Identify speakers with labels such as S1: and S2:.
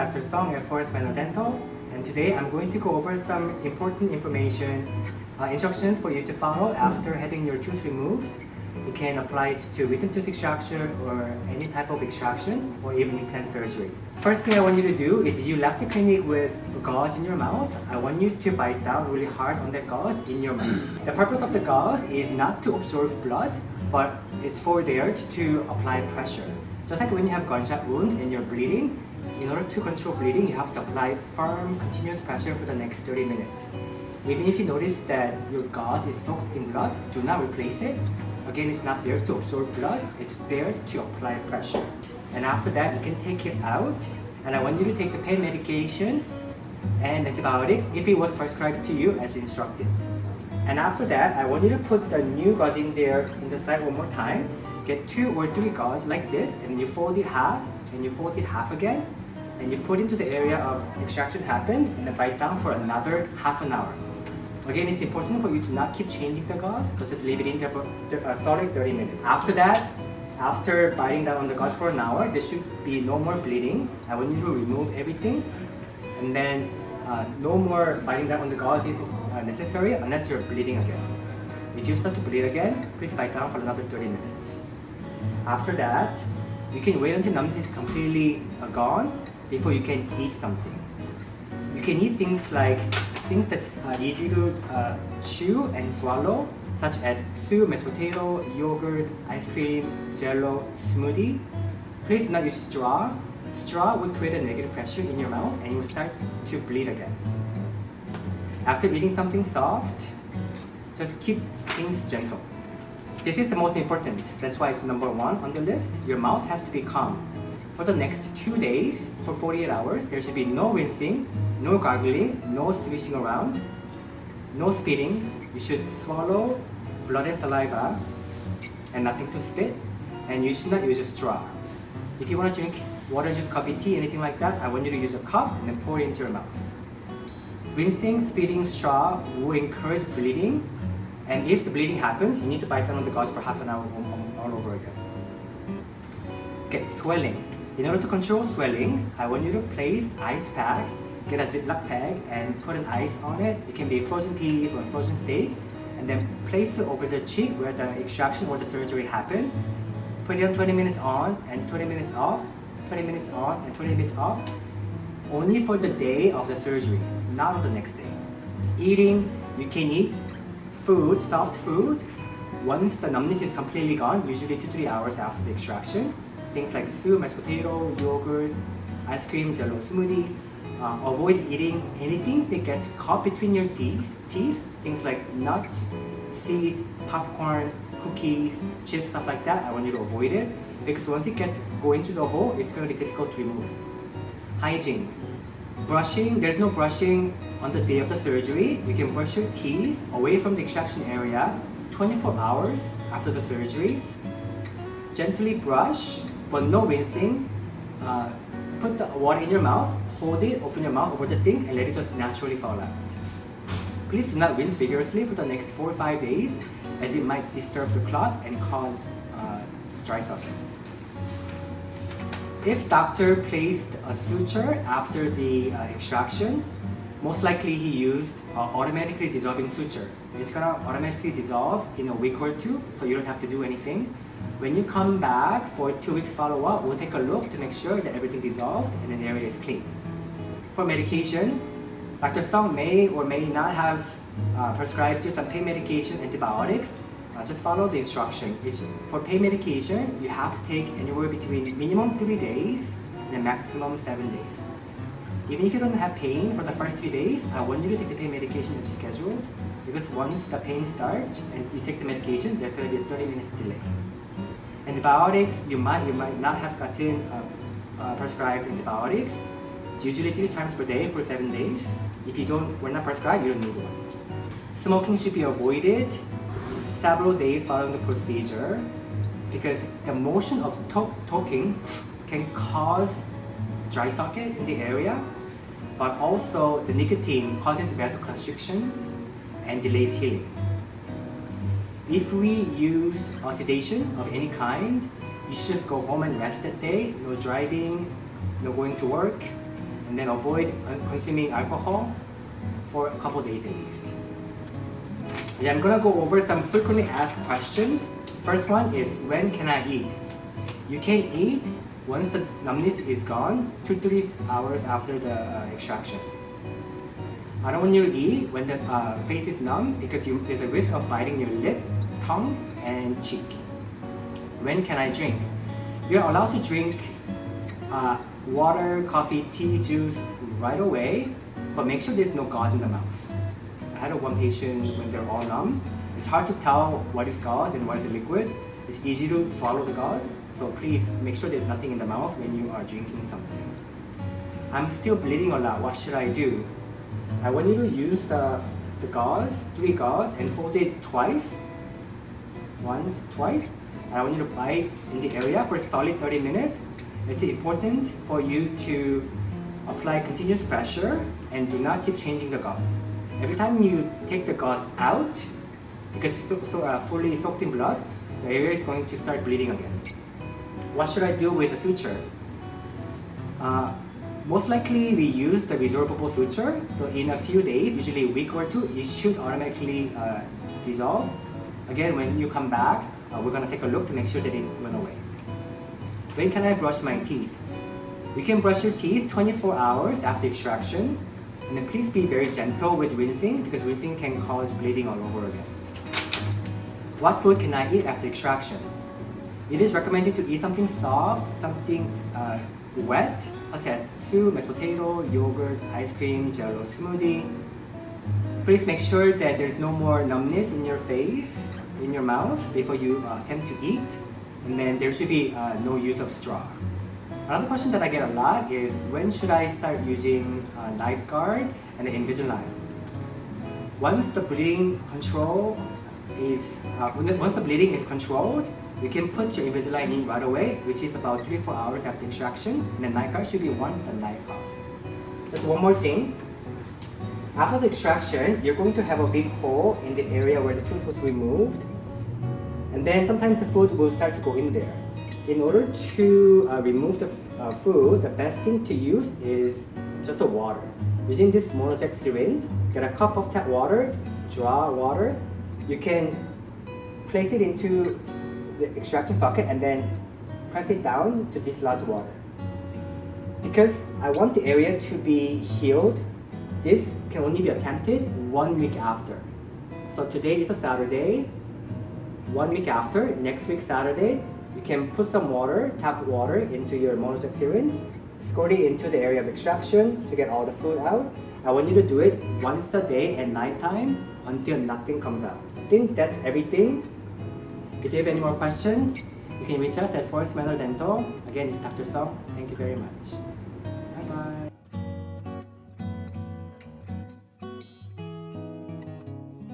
S1: Dr. Song at Forest Manor Dental, and today I'm going to go over some important instructions for you to follow after having your tooth removed. You can apply it to recent tooth extraction or any type of extraction or even implant surgery. First thing I want you to do is if you left the clinic with gauze in your mouth, I want you to bite down really hard on that gauze in your mouth. The purpose of the gauze is not to absorb blood, but it's for there to apply pressure. Just like when you have gunshot wound and you're bleeding, in order to control bleeding, you have to apply firm, continuous pressure for the next 30 minutes. Even if you notice that your gauze is soaked in blood, do not replace it. Again, it's not there to absorb blood, it's there to apply pressure. And after that, you can take it out. And I want you to take the pain medication and antibiotics if it was prescribed to you as instructed. And after that, I want you to put the new gauze in there in the side one more time. Get 2 or 3 gauze like this, and then you fold it half, and you fold it half again, and you put into the area of extraction happened, and then bite down for another half an hour. Again, it's important for you to not keep changing the gauze, but just leave it in there for a solid 30 minutes. After that, after biting down on the gauze for an hour, there should be no more bleeding. I want you to remove everything, and then no more biting down on the gauze is necessary unless you're bleeding again. If you start to bleed again, please bite down for another 30 minutes. After that, you can wait until numbness is completely gone before you can eat something. You can eat things that's easy to chew and swallow, such as soup, mashed potato, yogurt, ice cream, jello, smoothie. Please do not use straw. Straw will create a negative pressure in your mouth and you will start to bleed again. After eating something soft, just keep things gentle. This is the most important. That's why it's number 1 on the list. Your mouth has to be calm. For the next 2 days, for 48 hours, there should be no rinsing, no gargling, no swishing around, no spitting. You should swallow blood and saliva and nothing to spit. And you should not use a straw. If you want to drink water, juice, coffee, tea, anything like that, I want you to use a cup and then pour it into your mouth. Rinsing, spitting, straw will encourage bleeding. And if the bleeding happens, you need to bite down on the gauze for half an hour all over again. Okay, swelling. In order to control swelling, I want you to place ice pack, get a Ziploc bag and put an ice on it. It can be frozen peas or frozen steak. And then place it over the cheek where the extraction or the surgery happened. Put it on 20 minutes on and 20 minutes off, 20 minutes on and 20 minutes off. Only for the day of the surgery, not on the next day. Eating, you can eat food, soft food, once the numbness is completely gone, usually 2-3 hours after the extraction. Things like soup, mashed potato, yogurt, ice cream, jello, smoothie. Avoid eating anything that gets caught between your teeth. Things like nuts, seeds, popcorn, cookies, chips, stuff like that. I want you to avoid it because once it gets going into the hole, it's going to be difficult to remove. Hygiene. Brushing, there's no brushing on the day of the surgery. You can brush your teeth away from the extraction area 24 hours after the surgery. Gently brush, but no rinsing. Put the water in your mouth, hold it, open your mouth over the sink and let it just naturally fall out. Please do not rinse vigorously for the next 4 or 5 days as it might disturb the clot and cause dry socket. If doctor placed a suture after the extraction, most likely he used automatically dissolving suture. It's gonna automatically dissolve in a week or 2, so you don't have to do anything. When you come back for 2 weeks follow-up, we'll take a look to make sure that everything dissolves and the area is clean. For medication, Dr. Song may or may not have prescribed you some pain medication, antibiotics. Just follow the instruction. For pain medication, you have to take anywhere between minimum 3 days and a maximum 7 days. Even if you don't have pain for the first 3 days, I want you to take the pain medication as scheduled because once the pain starts and you take the medication, there's going to be a 30 minutes delay. Antibiotics, you might not have gotten prescribed antibiotics. It's usually 3 times per day for 7 days. If you were not prescribed, you don't need one. Smoking should be avoided several days following the procedure because the motion of talking can cause dry socket in the area, but also the nicotine causes vasoconstrictions and delays healing. If we use sedation of any kind, you should just go home and rest that day. No driving, no going to work, and then avoid consuming alcohol for a couple days at least. Yeah, I'm gonna go over some frequently asked questions. First one is, when can I eat? You can eat once the numbness is gone, 2-3 hours after the extraction. I don't want you to eat when the face is numb because there's a risk of biting your lip, tongue, and cheek. When can I drink? You're allowed to drink water, coffee, tea, juice right away, but make sure there's no gauze in the mouth. I had one patient when they're all numb. It's hard to tell what is gauze and what is liquid. It's easy to swallow the gauze, so please make sure there's nothing in the mouth when you are drinking something. I'm still bleeding a lot, what should I do? I want you to use the gauze, 3 gauze, and fold it twice. Once, twice. And I want you to bite in the area for a solid 30 minutes. It's important for you to apply continuous pressure and do not keep changing the gauze. Every time you take the gauze out, because it's fully soaked in blood, the area is going to start bleeding again. What should I do with the suture? Most likely we use the resorbable suture. So in a few days, usually a week or 2, it should automatically dissolve. Again, when you come back, we're gonna take a look to make sure that it went away. When can I brush my teeth? You can brush your teeth 24 hours after extraction. And then please be very gentle with rinsing because rinsing can cause bleeding all over again. What food can I eat after extraction? It is recommended to eat something soft, something wet, such as soup, mashed potato, yogurt, ice cream, jello, smoothie. Please make sure that there's no more numbness in your face, in your mouth before you attempt to eat. And then there should be no use of straw. Another question that I get a lot is, when should I start using night guard and the Invisalign? Once the bleeding is controlled, you can put your Invisalign in right away, which is about 3-4 hours after extraction, and the night guard should be on the night off. Just one more thing. After the extraction, you're going to have a big hole in the area where the tooth was removed, and then sometimes the food will start to go in there. In order to remove the food, the best thing to use is just the water. Using this monoject syringe, get a cup of tap water, draw water. You can place it into the extraction bucket and then press it down to dislodge water. Because I want the area to be healed, this can only be attempted 1 week after. So today is a Saturday. 1 week after, next week Saturday, you can put some water, tap water into your monoject syringe, squirt it into the area of extraction to get all the food out. I want you to do it once a day at nighttime until nothing comes out. I think that's everything. If you have any more questions, you can reach us at Manor Dental. Again, it's Dr. Song. Thank you very much. Bye-bye.